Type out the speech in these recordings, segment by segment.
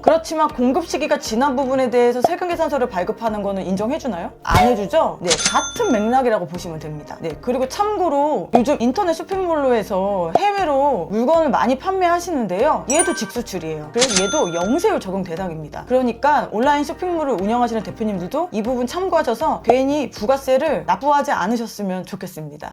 그렇지만 공급 시기가 지난 부분에 대해서 세금계산서를 발급하는 거는 인정해주나요? 안 해주죠? 네, 같은 맥락이라고 보시면 됩니다. 네, 그리고 참고로 요즘 인터넷 쇼핑몰로에서 해외로 물건을 많이 판매하시는데요, 얘도 직수출이에요. 그래서 얘도 영세율 적용 대상입니다. 그러니까 온라인 쇼핑몰을 운영하시는 대표님들도 이 부분 참고하셔서 괜히 부가세를 납부하지 않으셨으면 좋겠습니다.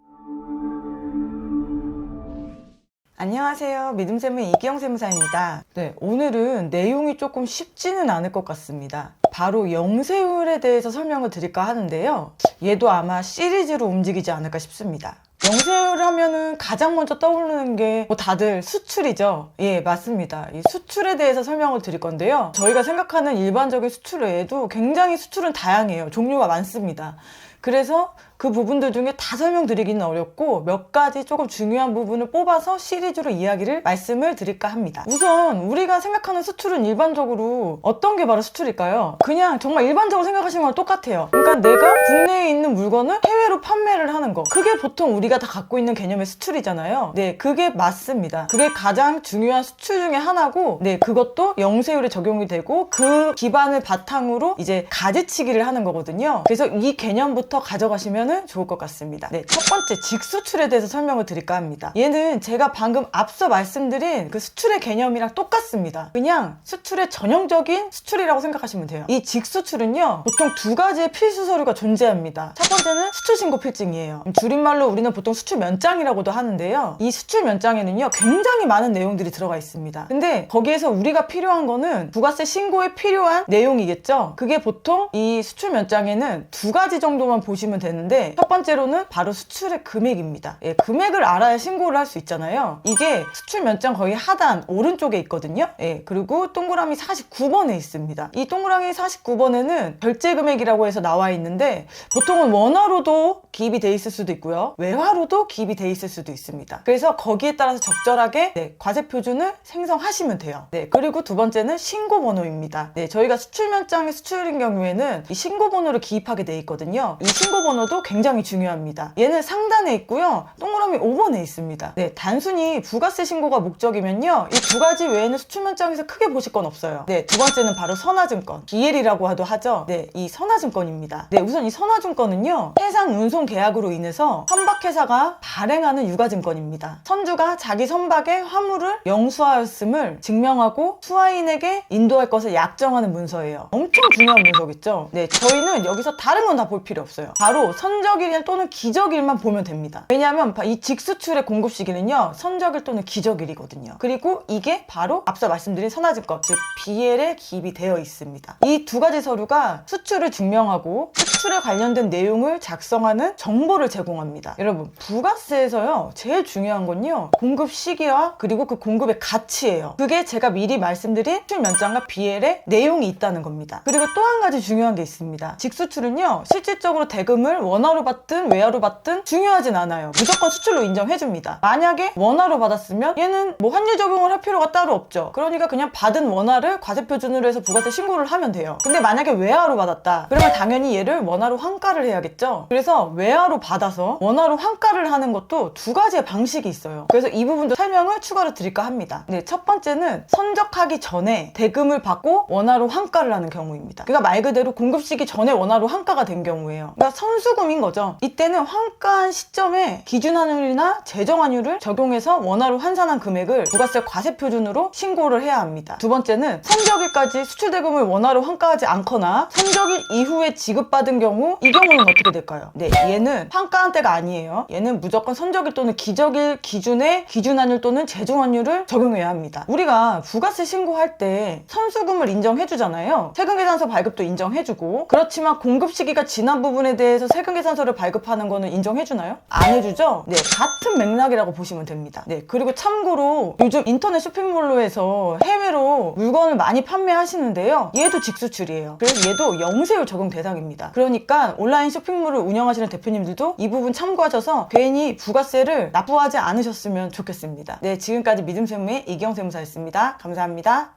안녕하세요. 믿음세무의 이기영 세무사입니다. 네, 오늘은 내용이 조금 쉽지는 않을 것 같습니다. 바로 영세율에 대해서 설명을 드릴까 하는데요, 얘도 아마 시리즈로 움직이지 않을까 싶습니다. 영세율 하면은 가장 먼저 떠오르는 게 다들 수출이죠. 예, 맞습니다. 이 수출에 대해서 설명을 드릴 건데요, 저희가 생각하는 일반적인 수출 외에도 굉장히 수출은 다양해요. 종류가 많습니다. 그래서 그 부분들 중에 다 설명드리기는 어렵고 몇 가지 조금 중요한 부분을 뽑아서 시리즈로 이야기를 말씀을 드릴까 합니다. 우선 우리가 생각하는 수출은 일반적으로 어떤 게 바로 수출일까요? 그냥 정말 일반적으로 생각하시는 거랑 똑같아요. 그러니까 내가 국내에 있는 물건을 해외로 판매를 하는 거, 그게 보통 우리가 다 갖고 있는 개념의 수출이잖아요. 네, 그게 맞습니다. 그게 가장 중요한 수출 중에 하나고, 네, 그것도 영세율에 적용이 되고 그 기반을 바탕으로 이제 가지치기를 하는 거거든요. 그래서 이 개념부터 가져가시면 좋을 것 같습니다. 네, 첫 번째 직수출에 대해서 설명을 드릴까 합니다. 얘는 제가 방금 앞서 말씀드린 그 수출의 개념이랑 똑같습니다. 그냥 수출의 전형적인 수출이라고 생각하시면 돼요. 이 직수출은요, 보통 두 가지의 필수 서류가 존재합니다. 첫 번째는 수출신고 필증이에요. 줄임말로 우리는 보통 수출면장이라고도 하는데요, 이 수출면장에는요 굉장히 많은 내용들이 들어가 있습니다. 근데 거기에서 우리가 필요한 거는 부가세 신고에 필요한 내용이겠죠. 그게 보통 이 수출면장에는 두 가지 정도만 보시면 되는데, 첫 번째로는 바로 수출의 금액입니다. 예, 금액을 알아야 신고를 할 수 있잖아요. 이게 수출 면장 거의 하단 오른쪽에 있거든요. 예, 그리고 동그라미 49번에 있습니다. 이 동그라미 49번에는 결제 금액이라고 해서 나와 있는데, 보통은 원화로도 기입이 돼 있을 수도 있고요, 외화로도 기입이 돼 있을 수도 있습니다. 그래서 거기에 따라서 적절하게 과세 표준을 생성하시면 돼요. 네, 그리고 두 번째는 신고번호입니다. 네, 저희가 수출 면장의 수출인 경우에는 이 신고번호를 기입하게 돼 있거든요. 이 신고번호도 굉장히 중요합니다. 얘는 상단에 있고요, 동그라미 5번에 있습니다. 네, 단순히 부가세 신고가 목적이면요, 이 두 가지 외에는 수출면장에서 크게 보실 건 없어요. 네, 두 번째는 바로 선화증권, BL이라고 하죠. 네, 이 선화증권입니다. 네, 우선 이 선화증권은요, 해상 운송 계약으로 인해서 선박회사가 발행하는 유가증권입니다. 선주가 자기 선박에 화물을 영수하였음을 증명하고 수하인에게 인도할 것을 약정하는 문서예요. 엄청 중요한 문서겠죠. 네, 저희는 여기서 다른 건 다 볼 필요 없어요. 바로 선적일 또는 기적일만 보면 됩니다. 왜냐하면 이 직수출의 공급 시기는요, 선적일 또는 기적일이거든요. 그리고 이게 바로 앞서 말씀드린 선화증권, 즉 BL에 기입이 되어 있습니다. 이 두 가지 서류가 수출을 증명하고 수출에 관련된 내용을 작성하는 정보를 제공합니다. 여러분, 부가세에서요 제일 중요한 건요, 공급 시기와 그리고 그 공급의 가치예요. 그게 제가 미리 말씀드린 수출 면장과 BL에 내용이 있다는 겁니다. 그리고 또 한 가지 중요한 게 있습니다. 직수출은요, 실질적으로 대금을 원화로 받든 외화로 받든 중요하진 않아요. 무조건 수출로 인정해줍니다. 만약에 원화로 받았으면 얘는 환율 적용을 할 필요가 따로 없죠. 그러니까 그냥 받은 원화를 과세 표준으로 해서 부가세 신고를 하면 돼요. 근데 만약에 외화로 받았다, 그러면 당연히 얘를 원화로 환가를 해야겠죠. 그래서 외화로 받아서 원화로 환가를 하는 것도 두 가지의 방식이 있어요. 그래서 이 부분도 설명을 추가로 드릴까 합니다. 네, 첫 번째는 선적하기 전에 대금을 받고 원화로 환가를 하는 경우입니다. 그러니까 말 그대로 공급 시기 전에 원화로 환가가 된 경우예요. 그러니까 선수금인 거죠. 이때는 환가한 시점에 기준환율이나 제정환율을 적용해서 원화로 환산한 금액을 부가세 과세 표준으로 신고를 해야 합니다. 두 번째는 선적일까지 수출대금을 원화로 환가하지 않거나 선적일 이후에 지급받은 경우, 이 경우는 어떻게 될까요? 네, 얘는 환가한 때가 아니에요. 얘는 무조건 선적일 또는 기적일 기준의 기준환율 또는 제정환율을 적용해야 합니다. 우리가 부가세 신고할 때 선수금을 인정해주잖아요. 세금계산서 발급도 인정해주고. 그렇지만 공급 시기가 지난 부분에 대해서 세금계산서를 발급하는 거는 인정해주나요? 안 해주죠? 네, 같은 맥락이라고 보시면 됩니다. 네, 그리고 참고로 요즘 인터넷 쇼핑몰로에서 해외로 물건을 많이 판매하시는데요, 얘도 직수출이에요. 그래서 얘도 영세율 적용 대상입니다. 그러니까 온라인 쇼핑몰을 운영하시는 대표님들도 이 부분 참고하셔서 괜히 부가세를 납부하지 않으셨으면 좋겠습니다. 네, 지금까지 믿음세무의 이기영 세무사였습니다. 감사합니다.